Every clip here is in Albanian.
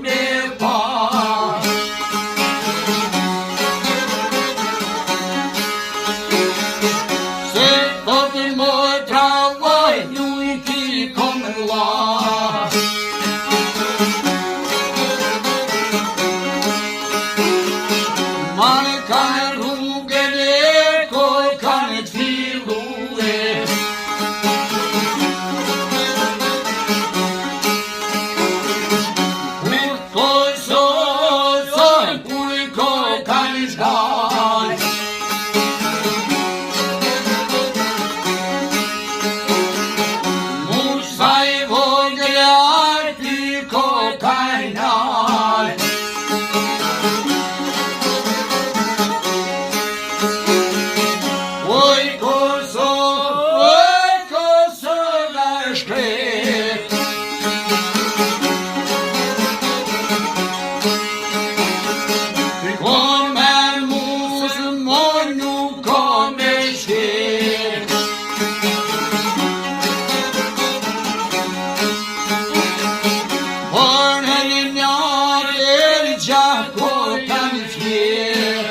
me pa. Se thotë më travoj, ju I ki kom la. Mane kanë rrugën e koj kanë të filluë. Kur koj soj, kur koj kanë shkaj. Mush sa I voglar, ty koj kanë naj. Oj Kosova shkret. Kon me muslimon nuk ka me shket. Por në njërë e gjako kanë fjet.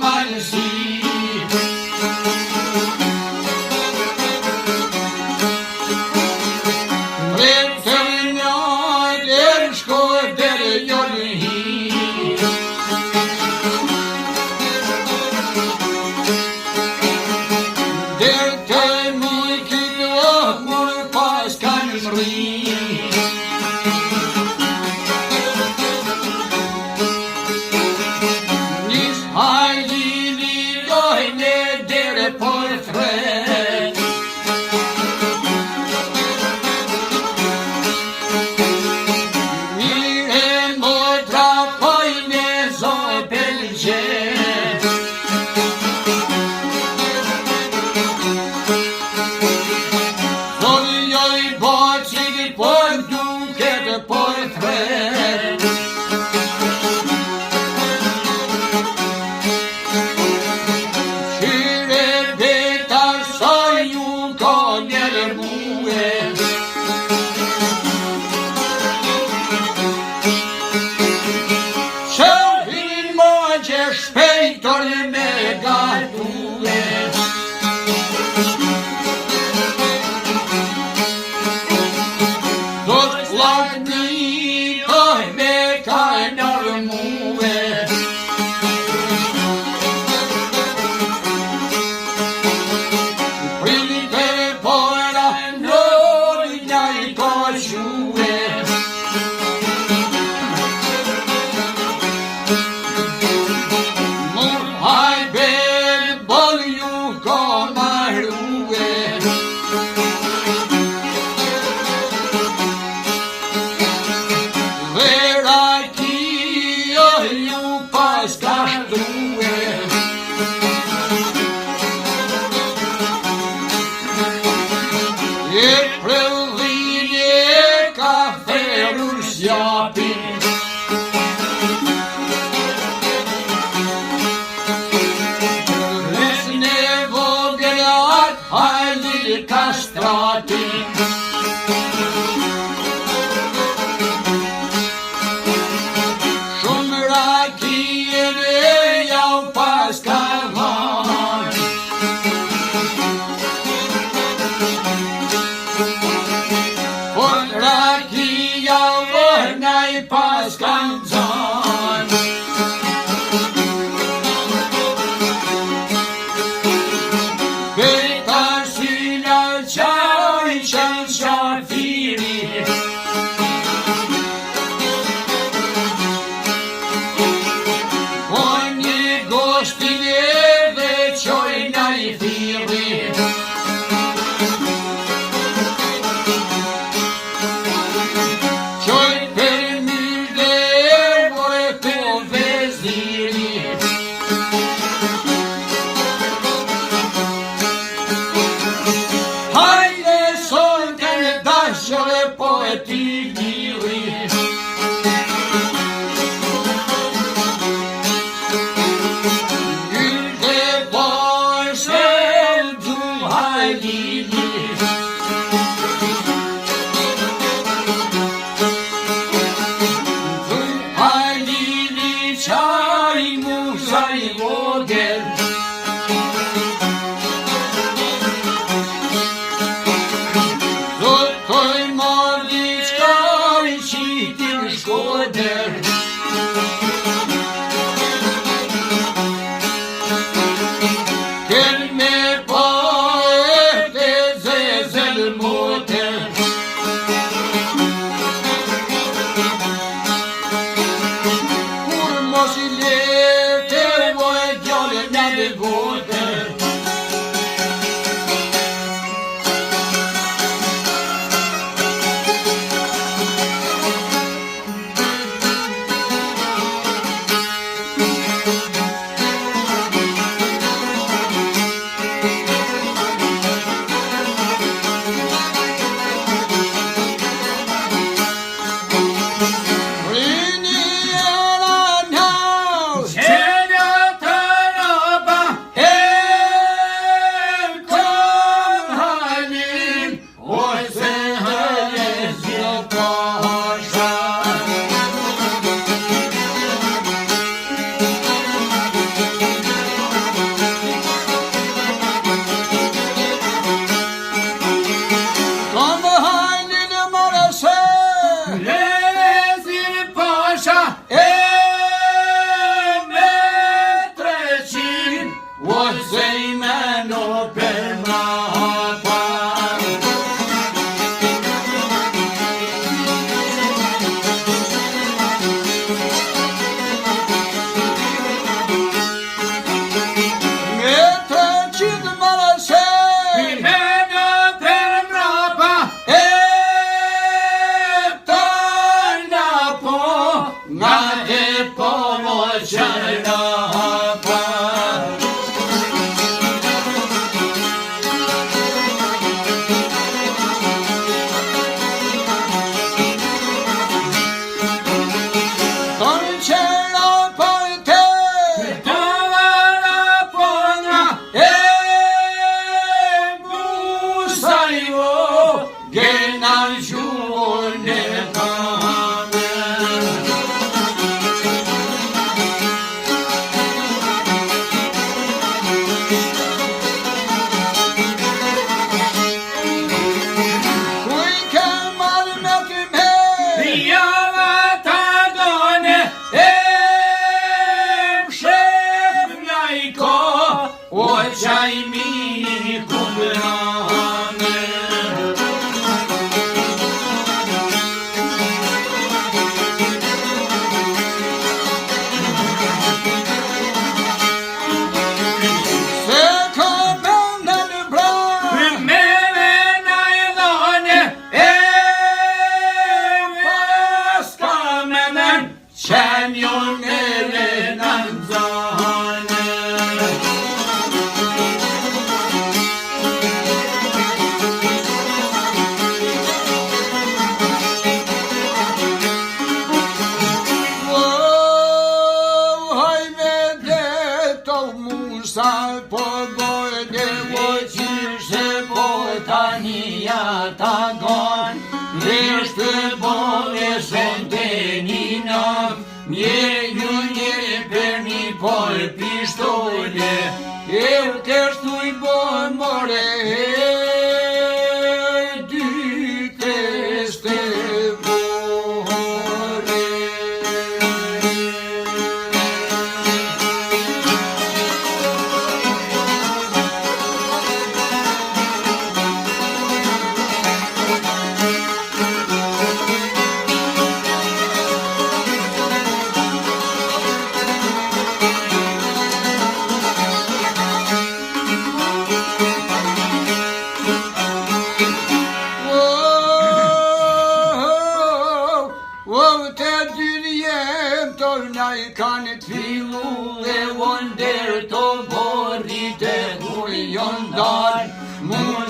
Malësi Retër njët e shkoj dere jolë hi. Dere të muj këtë mur pas kanë mri. Por fred Mire motra poj me zoj pelgjet. Zoj joj bocik por duket por fred. Shpejtor me gatue. Do t'lakni oj me kanë armue. Printe pora nori njaj koshue. E prëllini ka therur sjapin. Resne vograt hajli kastratin. Shumë rakien e jau pas kavan. Rakia vërnaj pas kanë zon. Këta shina qaj qënë votër.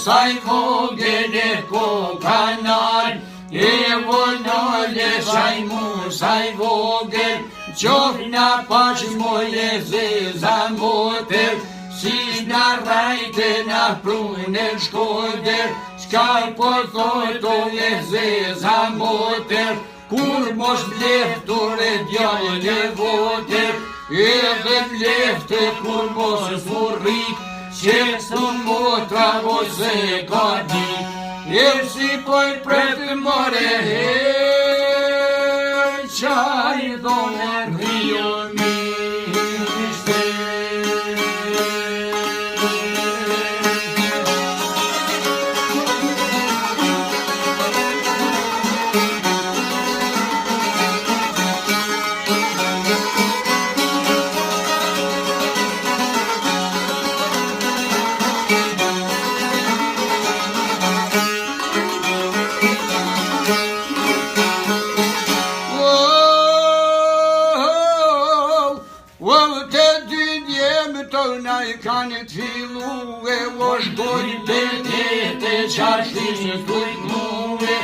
Musaj vogele ko kanar, vonole shaj musaj vogel, qofna pash moje zeza moter, si na rajte na prune shkoder, shka po thoto je zeza moter, kur mos bleftur e djale voter, edhe blefte kur mos furrik, Qestu motra vose ka dit, si poj pretë more, qaj dhone rio miste. kanë t'fillue, o shkoj betete qashti t'ujtnue,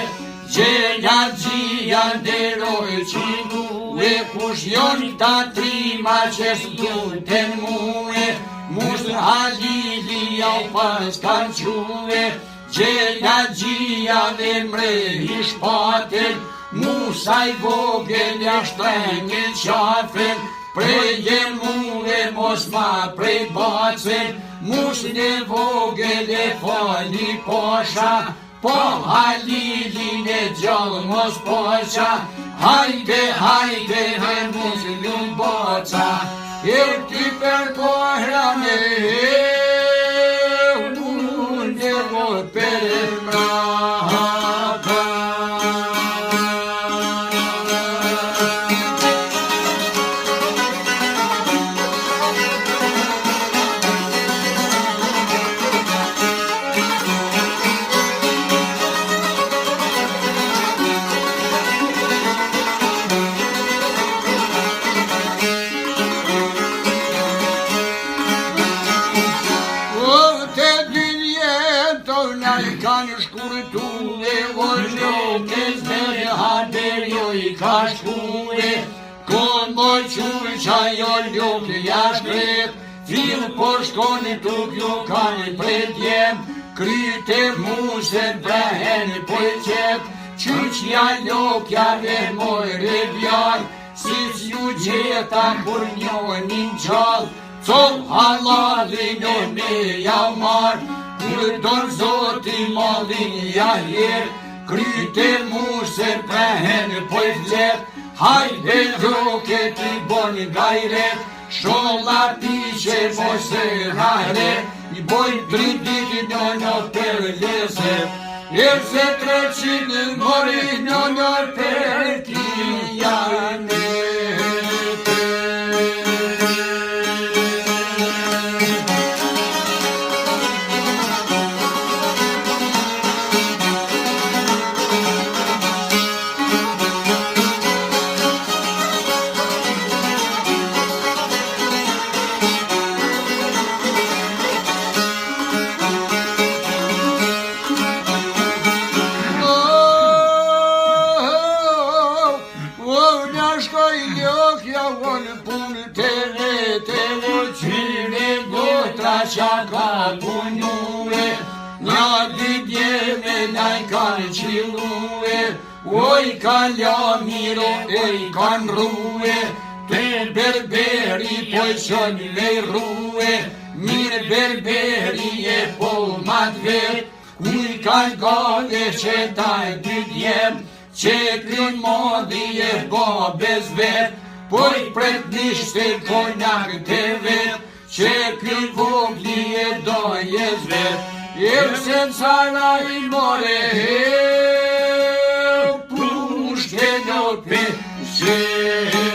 gjela gjia nderoj qitue, kush jon ta trima që s'duten mue, mush Halili jau pas kanë que, gjela gjia dhe mrehi shpaten, Musaj vogel ja shtrengin qafen, preje mure mos ma prej bacen, mushne vogel e fali posha, po Halilin e gjallë mos poqa, hajde, hajde, he muslun boca, e ti për kohrane, unë e voj për mrapa. Kanë shkurtue, o shokes dhe hader jo I ka shkue, kon mo qurqa jo ljok jashkrep, fil po shkoni tuk jo kanë predjem, kryte muset brehen po qep, qyqja ljokja dhe mojre bjall, si s'ju gjeta kur njonin gjall, cop halalin o me ja mar, kur don zoti mallin ja her, kryte muset brehen po vlet, hajde roke ti bon gajret, sholla piqe mos e hajret, I boj 3 ditë në për lese, Erse 300 mori në për ti janë. Qa ka punue, një ditje me naj kanë qilue, oj ka la miro e kanë rue, te berberi po qën me rue, mirë berberi e po mat vet, kuj kanë gale që taj dytjem, që kryn modi e bo bez vet, po I pret nishte konjak të vet, që kën vogli e doje zvet, se cara I more pushke në pesete.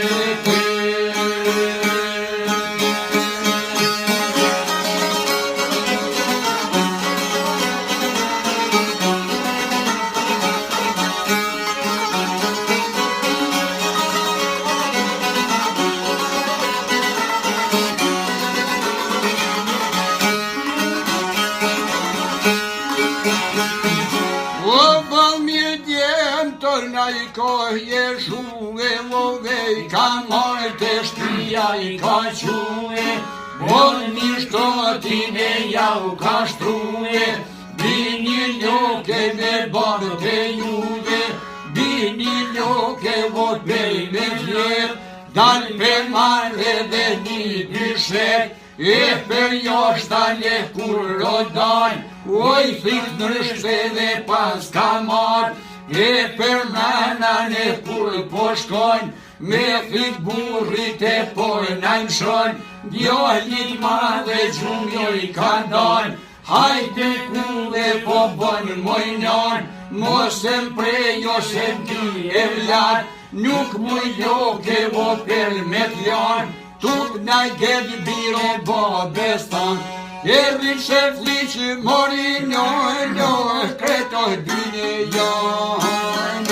I kohje shue, vogej ka mojte shpia I ka que, një shtotin e jau ka shtrue, bini ljoke me barë të juve, bini ljoke vot bej me vjet, dal për marre dhe një dyshet, e për joshtale kur rodaj, oj thik nërshte dhe pas ka marr, e për menan e kur po shkojnë, me thik burrit e por najnë shojnë, djallit madhe gjumjo I ka ndajnë, hajde kulle po bënë mojnan, mos e mprejo se ti e vlat, nuk muj loke vo për me t'jan, tuk naj gedi biro bo bestan, e rriqe fliqë mori njoj, kretoj dyne janë.